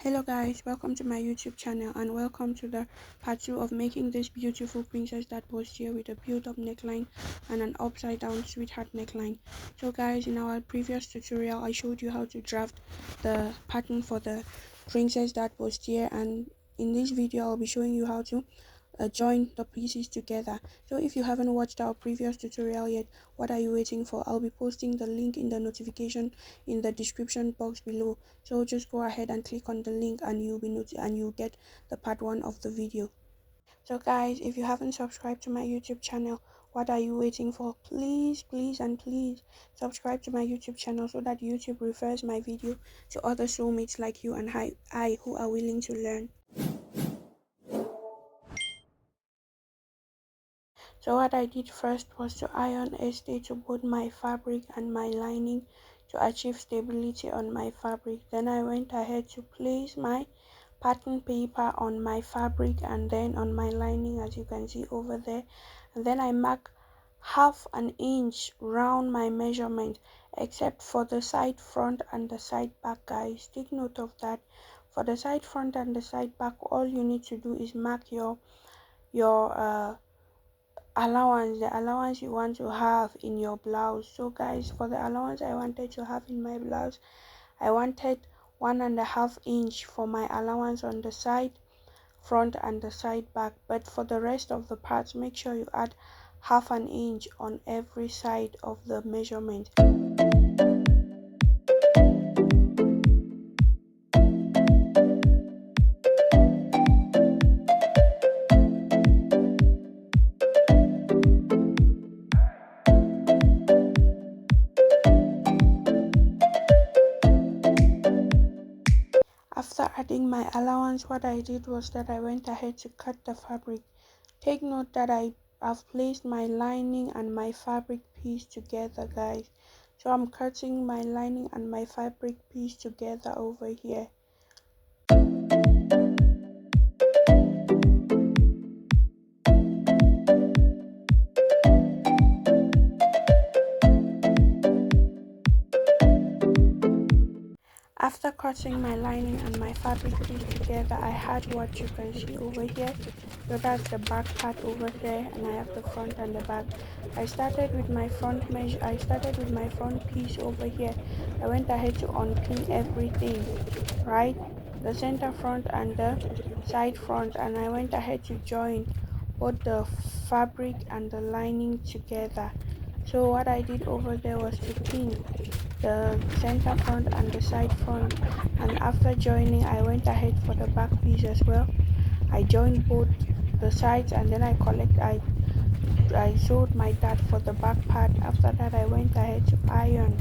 Hello guys, welcome to my YouTube channel and welcome to the part 2 of making this beautiful princess that bustier with a build-up neckline and an upside down sweetheart neckline. So guys, in our previous tutorial I showed you how to draft the pattern for the princess that bustier, and in this video I'll be showing you how to join the pieces together. So if you haven't watched our previous tutorial yet, what are you waiting for? I'll be posting the link in the notification in the description box below, so just go ahead and click on the link and you'll get the part 1 of the video. So guys, if you haven't subscribed to my YouTube channel, what are you waiting for? Please subscribe to my YouTube channel so that YouTube refers my video to other soulmates like you and I who are willing to learn. So what I did first was to iron a stay to both my fabric and my lining to achieve stability on my fabric. Then I went ahead to place my pattern paper on my fabric and then on my lining, as you can see over there. And then I mark half an inch round my measurement, except for the side front and the side back. Guys, take note of that. For the side front and the side back, all you need to do is mark your allowance, the allowance you want to have in your blouse. So guys, for the allowance I wanted to have in my blouse, I wanted 1.5 inch for my allowance on the side front and the side back, but for the rest of the parts make sure you add half an inch on every side of the measurement. After adding my allowance, what I did was that I went ahead to cut the fabric. Take note that I have placed my lining and my fabric piece together, guys. So I'm cutting my lining and my fabric piece together over here. After cutting my lining and my fabric piece together, I had what you can see over here. So that's the back part over there, and I have the front and the back. I started with my front piece over here. I went ahead to unpin everything, right? The center front and the side front, and I went ahead to join both the fabric and the lining together. So what I did over there was to pin the center front and the side front, and after joining I went ahead for the back piece as well. I joined both the sides and then I sewed my dart for the back part. After that I went ahead to iron,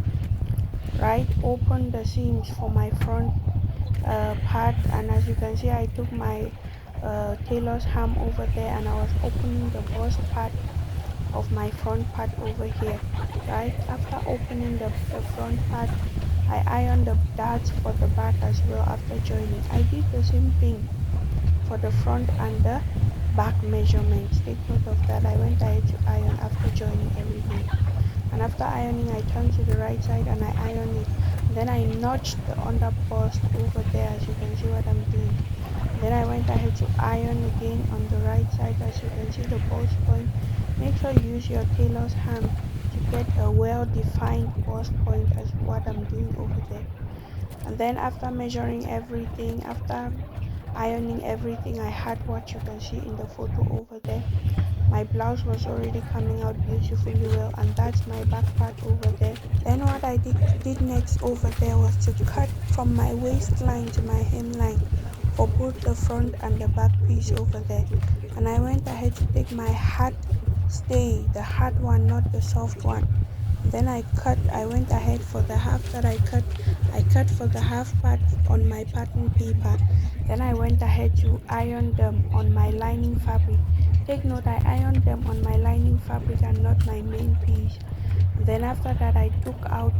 right, open the seams for my front part, and as you can see I took my tailor's ham over there and I was opening the bust part of my front part over here, right? After opening the front part, I ironed the darts for the back as well. After joining, I did the same thing for the front and the back measurements. Take note of that. I went ahead to iron after joining everything, and after ironing I turned to the right side and I ironed it. Then I notched the under bust over there, as you can see what I'm doing. Then I went ahead to iron again on the right side, as you can see the bust point. Make sure you use your tailor's ham to get a well-defined bust point, as what I'm doing over there. And then after measuring everything, after ironing everything, I had what you can see in the photo over there. My blouse was already coming out beautifully well, and that's my back part over there. Then what I did next over there was to cut from my waistline to my hemline for both the front and the back piece over there. And I went ahead to take my hard stay, the hard one, not the soft one. Then I went ahead for the half that I cut for the half part on my pattern paper. Then I went ahead to iron them on my lining fabric. Take note, I ironed them on my lining fabric and not my main piece. And then after that I took out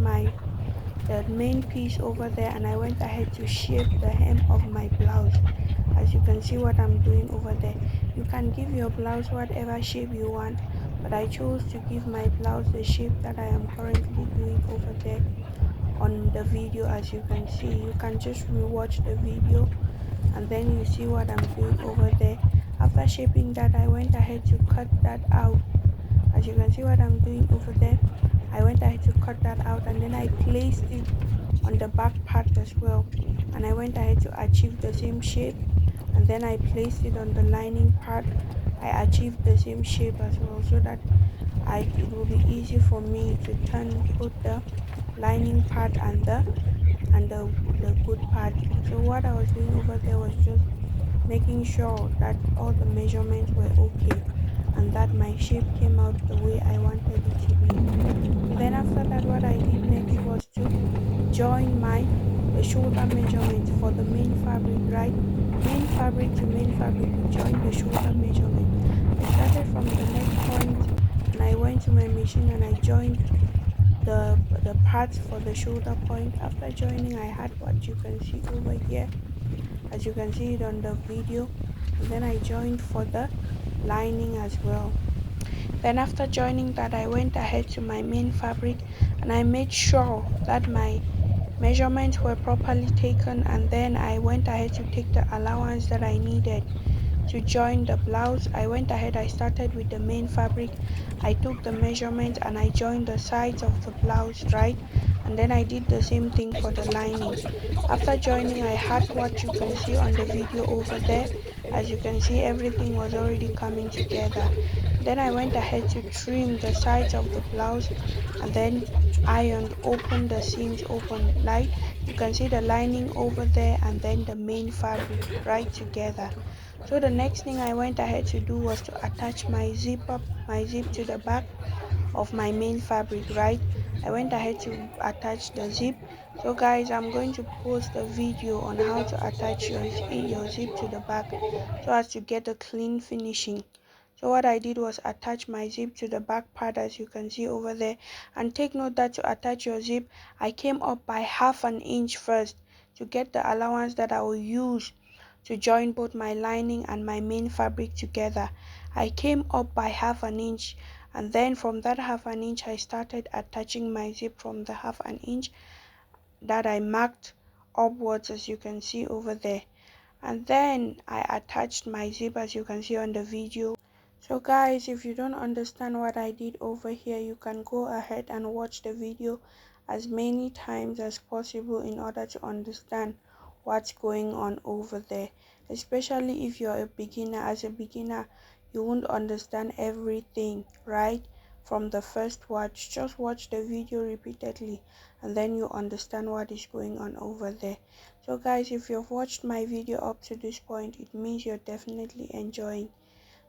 the main piece over there and I went ahead to shape the hem of my blouse. As you can see what I'm doing over there, you can give your blouse whatever shape you want, but I chose to give my blouse the shape that I am currently doing over there on the video. As you can see, you can just rewatch the video and then you see what I'm doing over there. After shaping that, I went ahead to cut that out. As you can see what I'm doing over there, I went ahead to cut that out and then I placed it on the back part as well, and I went ahead to achieve the same shape, and then I placed it on the lining part. I achieved the same shape as well, so that it will be easy for me to turn both the lining part and the good part. So what I was doing over there was just making sure that all the measurements were okay and that my shape came out the way I wanted it to be. So then after that, what I did next was to join the shoulder measurement for the main fabric, right? Main fabric to main fabric, we join the shoulder measurement. I started from the neck point and I went to my machine and I joined the parts for the shoulder point. After joining, I had what you can see over here, as you can see it on the video, and then I joined for the lining as well. Then after joining that, I went ahead to my main fabric and I made sure that my measurements were properly taken, and then I went ahead to take the allowance that I needed to join the blouse. I went ahead, I started with the main fabric. I took the measurement and I joined the sides of the blouse, right? And then I did the same thing for the lining. After joining, I had what you can see on the video over there. As you can see, everything was already coming together. Then I went ahead to trim the sides of the blouse and then ironed, open the seams open, right? You can see the lining over there and then the main fabric right together. So the next thing I went ahead to do was to attach my zip to the back of my main fabric, right? I went ahead to attach the zip. So guys, I'm going to post a video on how to attach your zip to the back so as to get a clean finishing. So what I did was attach my zip to the back part, as you can see over there. And take note that to attach your zip, I came up by half an inch first to get the allowance that I will use to join both my lining and my main fabric together. I came up by half an inch, and then from that half an inch I started attaching my zip from the half an inch that I marked upwards, as you can see over there. And then I attached my zip, as you can see on the video. So guys, if you don't understand what I did over here, you can go ahead and watch the video as many times as possible in order to understand what's going on over there. Especially if you're a beginner. As a beginner, you won't understand everything, right? From the first watch, just watch the video repeatedly and then you understand what is going on over there. So guys, if you've watched my video up to this point, it means you're definitely enjoying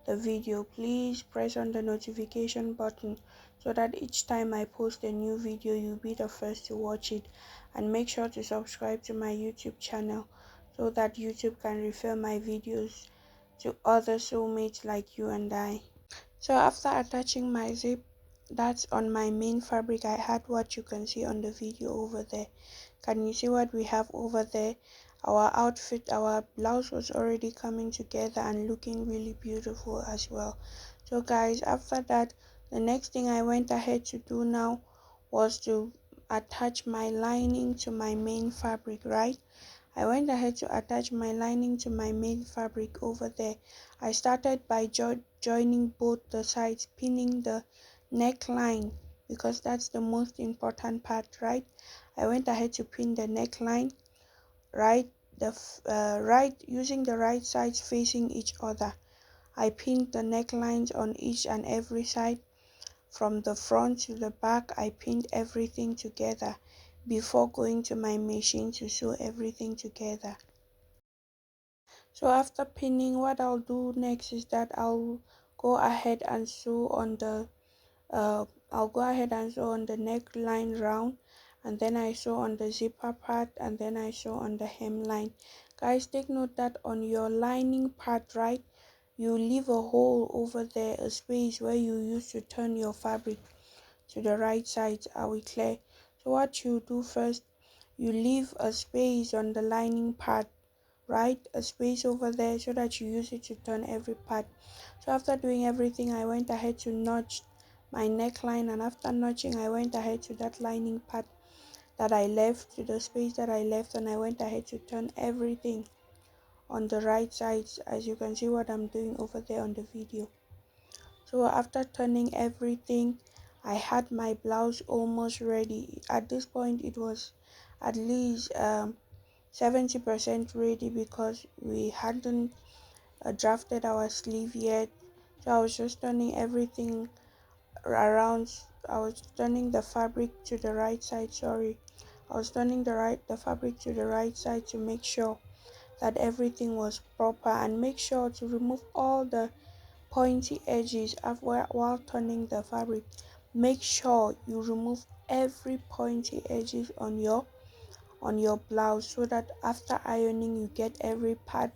the video. Please press on the notification button so that each time I post a new video, you'll be the first to watch it. And make sure to subscribe to my YouTube channel so that YouTube can refer my videos to other soulmates like you and I. So after attaching my zip, that's on my main fabric, I had what you can see on the video over there. Can you see what we have over there? Our outfit, our blouse was already coming together and looking really beautiful as well. So guys, after that, the next thing I went ahead to do now was to attach my lining to my main fabric, right? I went ahead to attach my lining to my main fabric over there. I started by joining both the sides, pinning the neckline because that's the most important part, right? I went ahead to pin the neckline, right? Right, using the right sides facing each other. I pinned the necklines on each and every side. From the front to the back, I pinned everything together before going to my machine to sew everything together. So after pinning, what I'll do next is that go ahead and sew on the I'll go ahead and sew on the neckline round, and then I sew on the zipper part, and then I sew on the hemline. Guys, take note that on your lining part, right, you leave a hole over there, a space where you use to turn your fabric to the right side. Are we clear? So what you do first, you leave a space on the lining part, right, a space over there so that you use it to turn every part. So after doing everything, I went ahead to notch my neckline, and after notching, I went ahead to that lining part that I left, to the space that I left, and I went ahead to turn everything on the right sides, as you can see what I'm doing over there on the video. So after turning everything, I had my blouse almost ready. At this point it was at least 70% ready, because we hadn't drafted our sleeve yet. So I was just turning everything around. I was turning the fabric to the right side, sorry. I was turning the fabric to the right side to make sure that everything was proper, and make sure to remove all the pointy edges while turning the fabric. Make sure you remove every pointy edges on your blouse, so that after ironing you get every part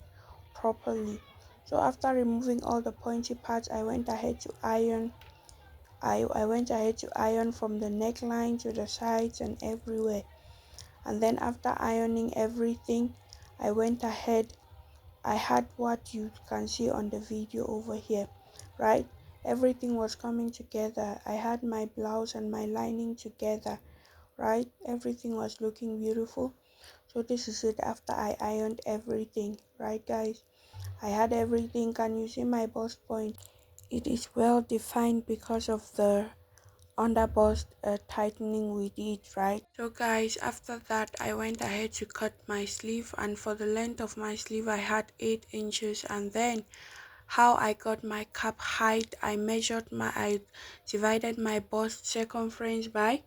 properly. So after removing all the pointy parts, I went ahead to iron. I went ahead to iron from the neckline to the sides and everywhere. And then after ironing everything, I went ahead, I had what you can see on the video over here, right? Everything was coming together. I had my blouse and my lining together, right? Everything was looking beautiful. So this is it after I ironed everything, right guys? I had everything. Can you see my bust point? It is well defined because of the under bust tightening we did, right? So guys, after that I went ahead to cut my sleeve, and for the length of my sleeve I had 8 inches. And then how I got my cap height, I divided my bust circumference by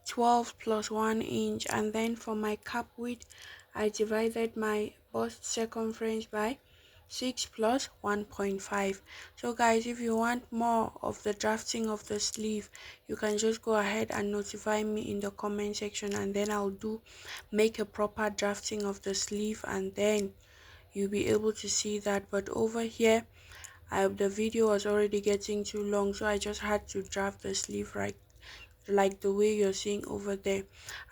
12 plus 1 inch, and then for my cap width I divided my bust circumference by 6 plus 1.5. So guys, if you want more of the drafting of the sleeve, you can just go ahead and notify me in the comment section, and then I'll make a proper drafting of the sleeve, and then you'll be able to see that. But over here the video was already getting too long, so I just had to draft the sleeve right like the way you're seeing over there.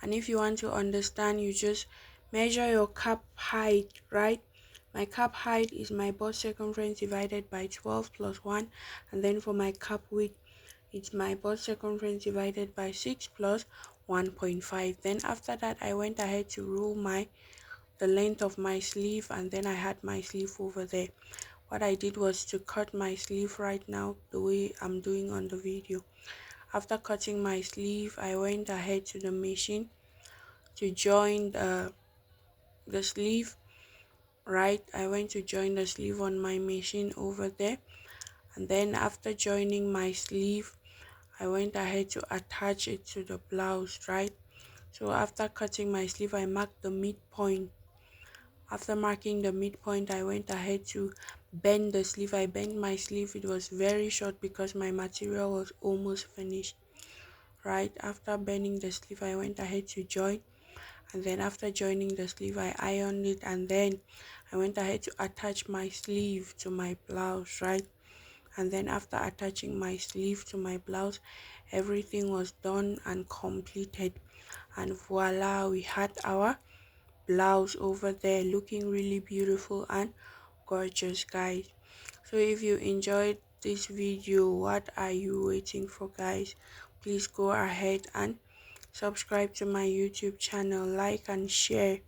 And if you want to understand, you just measure your cap height, right? My cap height is my bust circumference divided by 12 plus 1, and then for my cap width it's my bust circumference divided by 6 plus 1.5. Then after that I went ahead to rule the length of my sleeve, and then I had my sleeve over there. What I did was to cut my sleeve right now the way I'm doing on the video. After cutting my sleeve, I went ahead to the machine to join the sleeve, right? I went to join the sleeve on my machine over there, and then after joining my sleeve I went ahead to attach it to the blouse, right? So after cutting my sleeve I marked the midpoint. After marking the midpoint I went ahead to bend the sleeve. I bent my sleeve. It was very short because my material was almost finished, right? After bending the sleeve I went ahead to join, and then after joining the sleeve I ironed it, and then I went ahead to attach my sleeve to my blouse, right? And then after attaching my sleeve to my blouse, everything was done and completed, and voila, we had our blouse over there looking really beautiful and gorgeous, guys. So if you enjoyed this video, what are you waiting for, guys? Please go ahead and subscribe to my YouTube channel, like and share,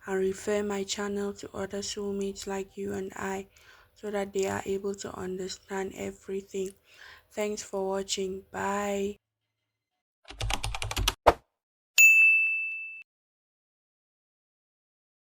and refer my channel to other soulmates like you and I, so that they are able to understand everything. Thanks for watching. Bye.